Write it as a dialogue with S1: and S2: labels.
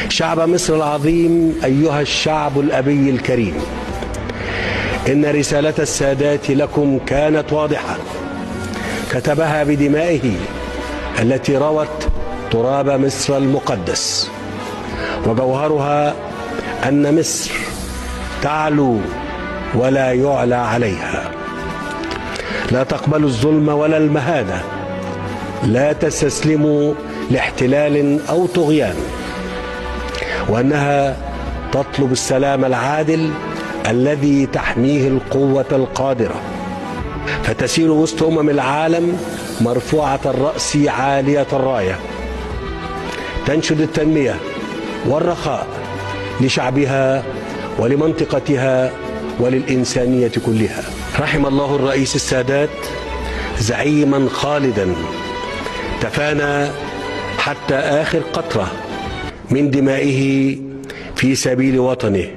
S1: شعب مصر العظيم، أيها الشعب الأبي الكريم، إن رسالة السادات لكم كانت واضحة، كتبها بدمائه التي روت تراب مصر المقدس، وجوهرها أن مصر تعلو ولا يعلى عليها، لا تقبل الظلم ولا المهانة، لا تستسلموا لاحتلال أو طغيان، وأنها تطلب السلام العادل الذي تحميه القوة القادرة، فتسير وسط العالم مرفوعة الرأس عالية الراية، تنشد التنمية والرخاء لشعبها ولمنطقتها وللإنسانية كلها. رحم الله الرئيس السادات زعيما خالدا تفانى حتى آخر قطرة من دمائه في سبيل وطنه،